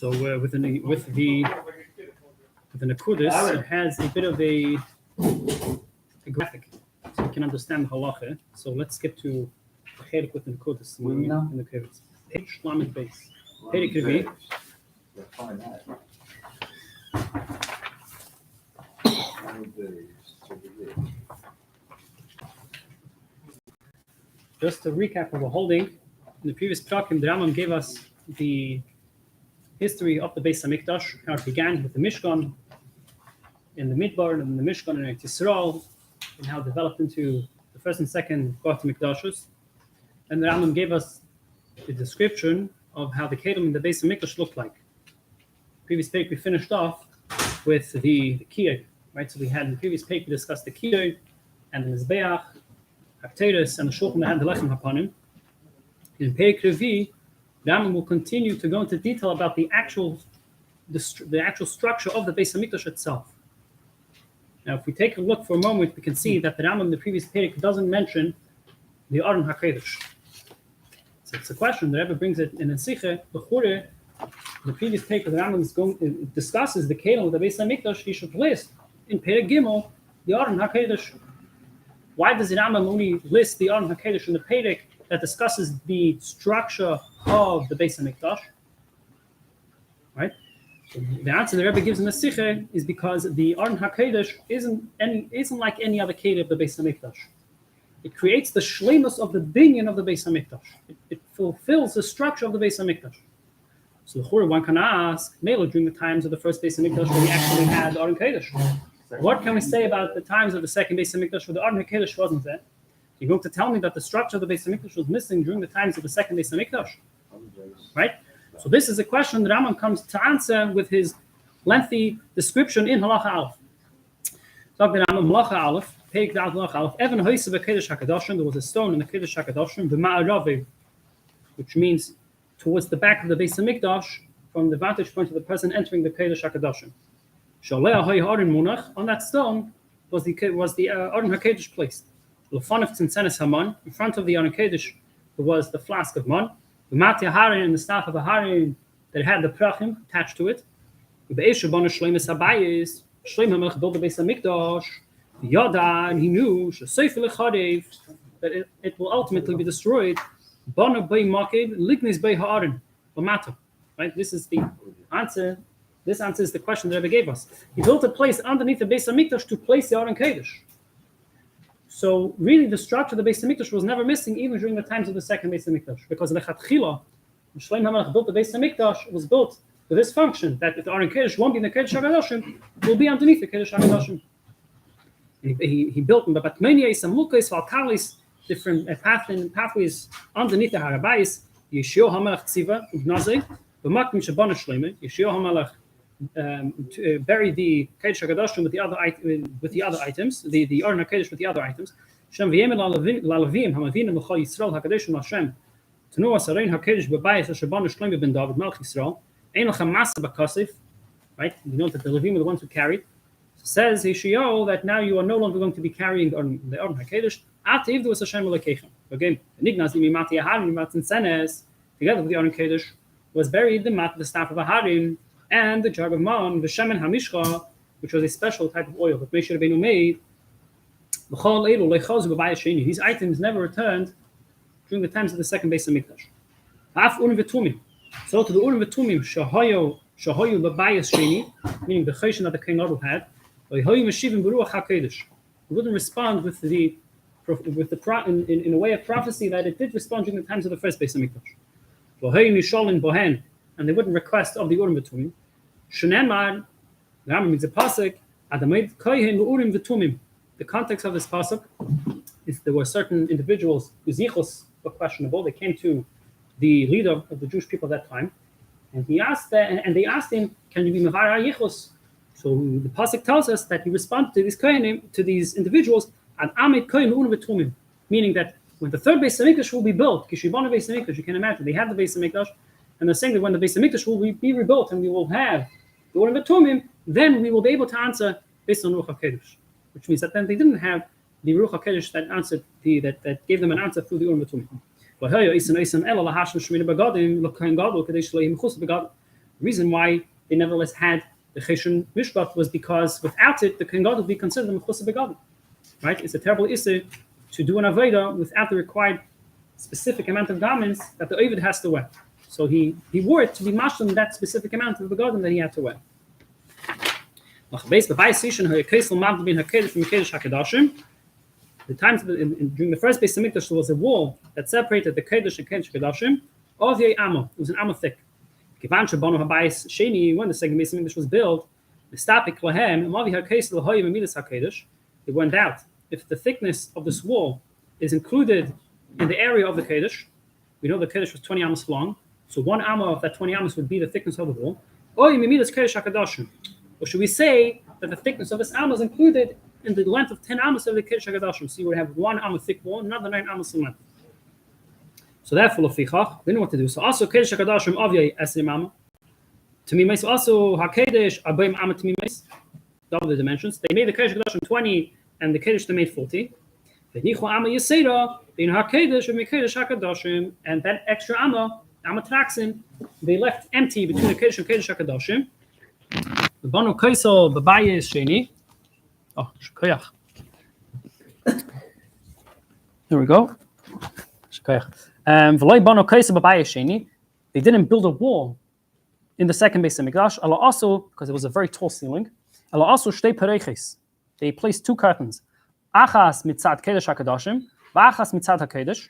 So with the Nekudas, it has a bit of a graphic, so you can understand halacha. So let's skip to Chelik with the Nekudas in the Kivitz. Page Lamed beis. Chelik Revi. Just a recap of the holding. In the previous prakim, the Rambam gave us the history of the Beis Hamikdash, how it began with the Mishkan in the Midbar, and the Mishkan in Eretz Yisrael, and how it developed into the first and second Beit Hamikdashos. And the Rambam gave us the description of how the Kelim in the Beis Hamikdash looked like. Previous page we finished off with the Kiyah, right? So we had in the previous page we discussed the Kiyah and the Mizbeach, Hakteris, and the Shulchan that had the Lechem Hapanim. In Perek Revi, Rambam will continue to go into detail about the actual structure of the Beis Hamikdash itself. Now, if we take a look for a moment, we can see that the Rambam in the previous Perek doesn't mention the Aron HaKodesh. So it's a question that Rebbe brings it in the Siche, the previous Perek, the Rambam discusses the Kelim of the Beis Hamikdash. He should list in Perek Gimel the Aron HaKodesh. Why does the Rambam only list the Aron HaKodesh in the Perek that discusses the structure of the Beis Hamikdash? Right? So the answer the Rebbe gives in the Siche is because the Aron HaKodesh isn't like any other Kelim of the Beis Hamikdash. It creates the shleimus of the binyan of the Beis Hamikdash. It fulfills the structure of the Beis Hamikdash. So one can ask, Melo, during the times of the first Beis Hamikdash where we actually had the Aron HaKodesh, what can we say about the times of the second Beis Hamikdash where the Aron HaKodesh wasn't there? You're going to tell me that the structure of the Beis Hamikdash was missing during the times of the second Beis Hamikdash, right? So this is a question that Rambam comes to answer with his lengthy description in Halacha Aleph. So the Rambam Halacha Aleph, Perek Dal Halacha Aleph, Even Hoyse V'Kedesh HaKadoshim, there was a stone in the Kedesh HaKadoshim, V'Ma'arav, which means towards the back of the Beis Hamikdash, from the vantage point of the person entering the Kedesh HaKadoshim. Sholea Hoy Aron Munach, on that stone was the Aron HaKodesh placed. In front of the Aron HaKodesh there was the flask of man. The Matya Harin and the staff of a Harin that had the prachim attached to it. The Be'esh Rabbanu Shleimus Habayis, Shleim HaMelech built the Beis Hamikdash. The Yada, and he knew that it will ultimately be destroyed. Bana Bei Makib, Lignis Bei Ha'arin, Lamata. Right? This is the answer. This answers the question that Rebbe gave us. He built a place underneath the Beis Hamikdash to place the Aron HaKodesh. So really, the structure of the Beis Hamikdash was never missing, even during the times of the second Beis Hamikdash, because the Lechatchila, when Shlomo HaMelech built the Beis Hamikdash, it was built for this function, that if the Aron HaKodesh won't be in the Kedesh HaKadoshim, it will be underneath the Kedesh HaKadoshim. He built in the Batmenias and Mukais, Valkalis, different pathways underneath the Harabais. Yeshua HaMelech Tziva Ugnazei, B'Makdim Shabana Shleimah. Yeshua HaMelech buried the Kedesh HaKadoshim with the other items, the Aron HaKodesh with the other items. Shem v'yemen la'lavim ha'mavinim l'chol Yisrael HaKadoshim Hashem Tanu Asarein HaKodesh b'bayis Hashabana Shleimah ben David Melech Yisrael Ein l'chem masa b'kasif. Right? You know that the Levim were the ones who carried. Says Yeshayahu that now you are no longer going to be carrying the Aron HaKodesh. Ativ was Hashem Elokeichem. Again, Nignaz Imimati Aharim Matzin Senes, together with the Aron HaKodesh, was buried the staff of Aharim and the jar of man, the Shemen HaMishcha, which was a special type of oil that Moshe Rabbeinu made. These items never returned during the times of the second Beis Hamikdash. Af Urim V'Tumim. So to the Urim V'Tumim Shahoyu L'Bayis Sheni, meaning the Choshen that the King Adol had. He wouldn't respond in a way of prophecy that it did respond during the times of the first Beis Hamikdash. And they wouldn't request of the Urim V'Tumim. Shenemar, the Rambam means a pasuk. Adamayid kohen l'Urim V'Tumim. The context of this pasuk is there were certain individuals whose hilchos were questionable. They came to the leader of the Jewish people at that time, and they asked him, "Can you be mevar hilchos?" So the pasuk tells us that he responded to these kohenim, to these individuals, and Amid kohen l'Urim V'Tumim, meaning that when the third Beis Hamikdash will be built, Kishibana Beis Hamikdash, you can imagine they had the Beis Hamikdash, and they're saying that when the Beis Hamikdash will be rebuilt and we will have the Urim V'Tumim, then we will be able to answer based on Ruach HaKodesh, which means that then they didn't have the Ruach HaKodesh that answered that gave them an answer through the Urim V'Tumim. The reason why they nevertheless had the Cheshon Mishpat was because without it, the Kohen Gadol would be considered a Mechusa Begadim. Right? It's a terrible issue to do an Aveda without the required specific amount of garments that the Ovid has to wear. So he wore it to be mashlim that specific amount of begadim that he had to wear. The times during the first Beis Hamikdash there was a wall that separated the Kodesh and Kodesh Kodashim. It was an amma thick. When the second Beis Hamikdash was built, it went out. If the thickness of this wall is included in the area of the Kodesh, we know the Kodesh was 20 amos long, so 1 amma of that 20 amos would be the thickness of the wall. Or should we say that the thickness of this amma is included in the length of 10 amos of the Kodesh HaKadoshim? So you would have 1 amma thick wall, another 9 amos in length. So therefore, we know what to do. So also Kodesh HaKadoshim Avyei Esrim amma. To me, also HaKadosh Abayim amma to me, double the dimensions. They made the Kodesh HaKadoshim 20 and the Kodesh they made 40. And that extra amma traxin, they left empty between the Kodesh and Kodesh HaKadoshim. The Banu Kaisel Babayis Sheni. Oh, Shkoyach. There we go. Shkoyach. V'loi Banu Kaisel Babayis Sheni. They didn't build a wall in the second Beis Hamikdash. Allah also, because it was a very tall ceiling. Allah also shtei pereches. They placed 2 curtains. Achas mitzad Kodesh HaKadoshim, v'achas mitzad HaKodesh,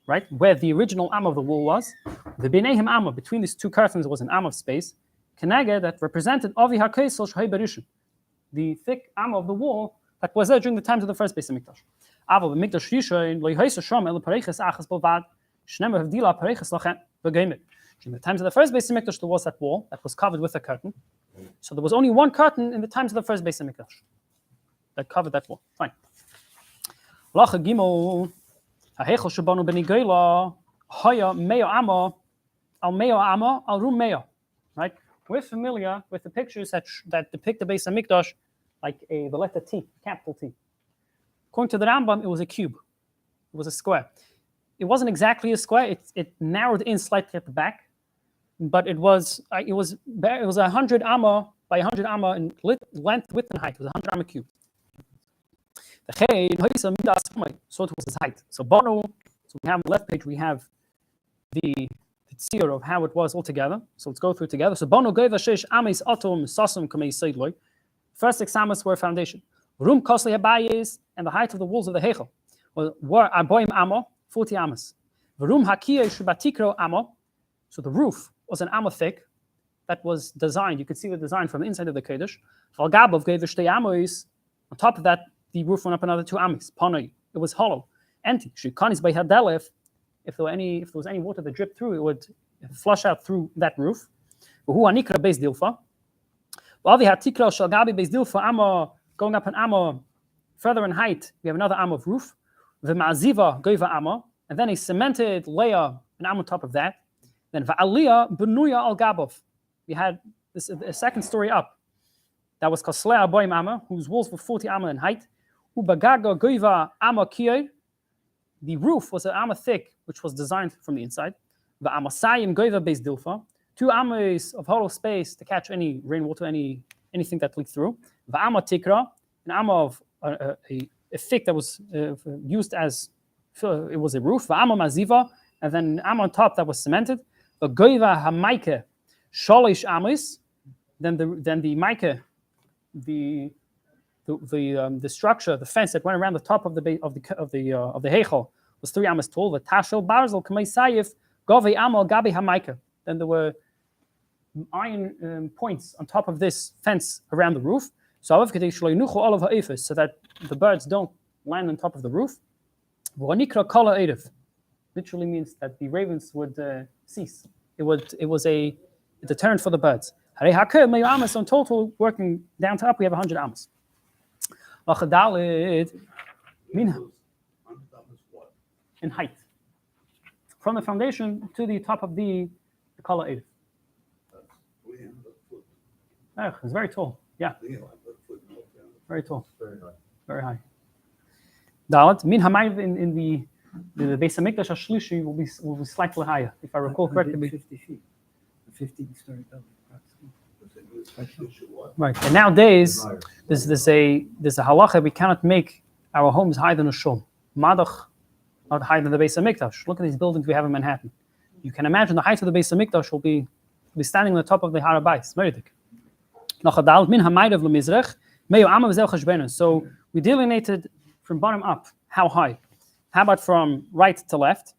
right, where the original amma of the wall was. The B'neihem amma, between these 2 curtains was an amma of space. Keneged, that represented Avi HaKoisel Shahei Berishim, the thick amma of the wall that was there during the times of the first Beis Hamikdash. Aval b'mikdash Rishon lo yihaysa sham el pereches achas bovad shnemer havdila pereches lachem v'geimet. During the times of the first Beis Hamikdash, there was that wall that was covered with a curtain. So there was only 1 curtain in the times of the first Beis Hamikdash that covered that wall. Fine. Lacha Gimel, Hahechel Shabanu Beni Geila, Haya Meo Amma, Al Rum Meo. Right? We're familiar with the pictures that depict the Beis Hamikdash like the letter T, capital T. According to the Rambam, it was a cube. It was a square. It wasn't exactly a square. It narrowed in slightly at the back, but it was 100 amma by 100 amma in length, width, and height. It was 100 amma cube. So it was his height. So Bono, so we have on the left page, we have the tzir of how it was altogether. So let's go through it together. So Bono gave a shesh amis atom sasum kamei seidloi. First 6 amas were foundation. Room costly habayis, and the height of the walls of the hechel were aboim amma, 40 amas. Room hakiyah shubatikro amma. So the roof was an amma thick that was designed. You could see the design from the inside of the Kodesh. Valgabov gave a shtei amos. On top of that, the roof went up another 2 amis. Panoi, it was hollow. Empty. Shikanis by hadelef. If there was any water that dripped through, it would flush out through that roof. Who anikra beis dilfa. Avi hatikra shal gabi beis dilfa amma, going up an amma further in height. We have another amma of roof. The ma'aziva goiva amma, and then a cemented layer, an amma on top of that. Then va'aliyah benuya al gabov. We had this a second story up. That was Koslea Boim Amma, whose walls were 40 amma in height. Ubagaga Goiva Amma Kiyoy. The roof was an amma thick, which was designed from the inside. The Amasayim Goiva Beis Dilfa. 2 ammas of hollow space to catch any rainwater, anything that leaked through. The Amma Tikra, an amma of a thick that was used as, it was a roof. The Amma Maziva, and then an amma on top that was cemented. The Goiva Hamaike Sholish Amis. Then the Maike, the structure, the fence that went around the top of the heichal was 3 amas tall. The tashel barzel kamei sayif gove amal gabi hamaika. Then there were iron points on top of this fence around the roof. So that the birds don't land on top of the roof. Literally means that the ravens would cease. It was a deterrent for the birds. So in total, working down to up, we have 100 amas. In height. From the foundation to the top of the Kala Eid. It's very tall. Yeah. Very tall. Very high. Dalet. Min Hamayv in the Beis Hamikdash Ashlishi will be slightly higher, if I recall correctly. 50 feet. 15-story building. Right. And nowadays, there's a halacha, we cannot make our homes higher than a shul. Madach, not higher than the Beis Hamikdash. Look at these buildings we have in Manhattan. You can imagine the height of the Beis Hamikdash will be standing on the top of the Har HaBayis. So we delineated from bottom up. How high? How about from right to left?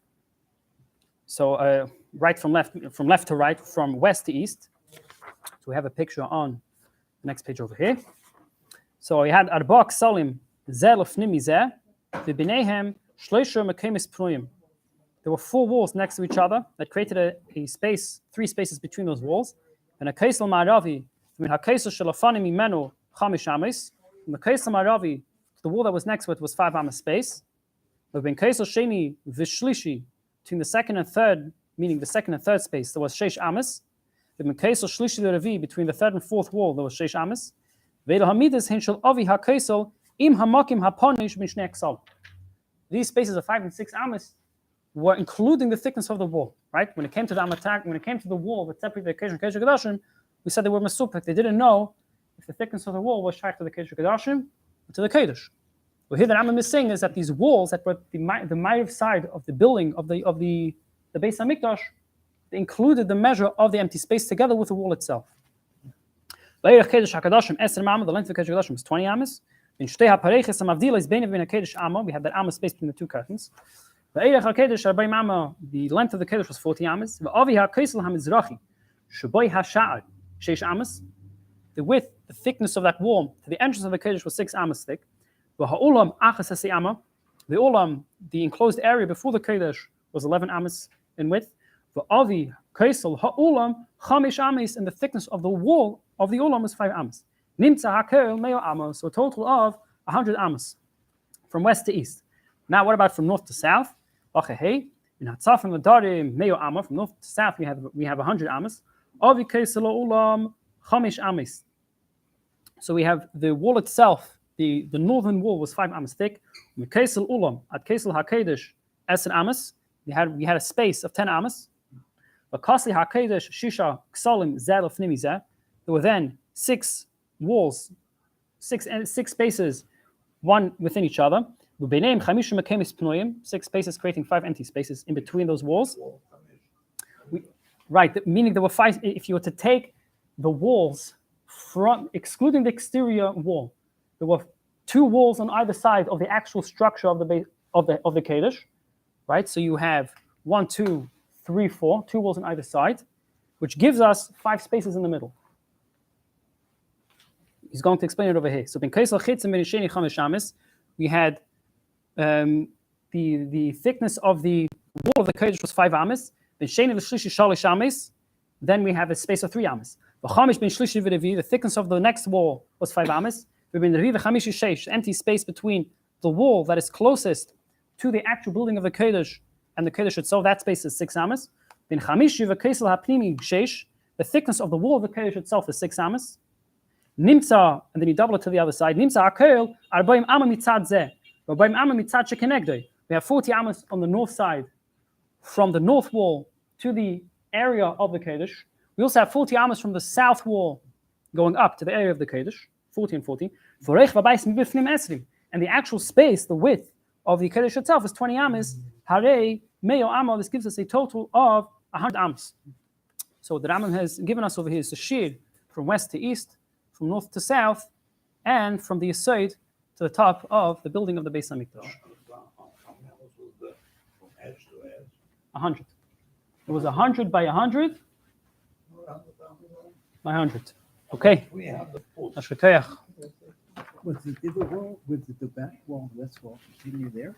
So right from left to right, from west to east. So we have a picture on the next page over here. So we had Arba Ksalim Zeh Lefnim Mizeh V'Binehem Shloisha Mekemis Pruim. There were 4 walls next to each other that created a space, 3 spaces between those walls. And a Kaisel Ma'aravi, from the Kaisel Shelafanim Imenu Chamish Amis. From the Kaisel Ma'aravi, the wall that was next to it was 5 amas space. But when Kaisel Sheni Vishlishi, between the second and third, meaning the second and third space, there was 6 amas. When Kaisel Shlishi Lerevi, between the third and fourth wall, there was 6 amas. Ve'el Hamidas Hinshel Avi HaKaisel Im Hamakim Haponish Mishnei Ksal. These spaces of 5 and 6 amas were including the thickness of the wall, right? When it came to the amatak, when it came to the wall that separated the Kedesh and Kedesh Kedashim, we said they were masupek. They didn't know if the thickness of the wall was shaykh to the Kedesh Kedashim or to the Kedesh. Well, here the Rambam is saying is that these walls that were the ma'ariv side of the building of the Beis Hamikdash, they included the measure of the empty space together with the wall itself. The length of the Kedesh Kedashim is 20 amas. In Shtei HaPareches Hamavdila is bein v'bein HaKedesh Amma. We have that amma space between the 2 curtains. The length of the Kedesh was 40 amas. The width, the thickness of that wall to the entrance of the Kedesh was 6 amas thick. The ulam, the enclosed area before the Kedesh, was 11 amas in width. And the thickness of the wall of the ulam was 5 amas. So a total of 100 amas from west to east. Now what about from north to south? From north to south we have 100 amas. So we have the wall itself, the northern wall was 5 amas thick. We had a space of 10 amas. There were then 6 walls, 6 spaces, one within each other. 6 spaces creating 5 empty spaces in between those walls. Right, meaning there were 5. If you were to take the walls from, excluding the exterior wall, there were 2 walls on either side of the actual structure of the Kedesh, right? So you have 1, 2, 3, 4, 2 walls on either side, which gives us 5 spaces in the middle. He's going to explain it over here. So we had the thickness of the wall of the Kedesh was 5 amas. Then we have a space of 3 amas. The thickness of the next wall was 5 amas. The empty space between the wall that is closest to the actual building of the Kedesh and the Kedesh itself, that space is 6 amas. The thickness of the wall of the Kedesh itself is 6 amas. Nimtza, and then you double it to the other side. Nimtza akel arbaim amma mitzad zeh. Arbaim amma mitzad shekenegdoi. We have 40 amas on the north side, from the north wall to the area of the Kedesh. We also have 40 amas from the south wall going up to the area of the Kedesh, 40 and 40. And the actual space, the width of the Kedesh itself is 20 amas. Harei meyo amma. This gives us a total of 100 amas. So the Rambam has given us over here is a shir from west to east, from north to south, and from the Yesod to the top of the building of the Beis Hamikdash. 100. It was 100 by 100 by 100. Okay. Ashkatayach. Was the other wall, was the back wall, west wall, continue there?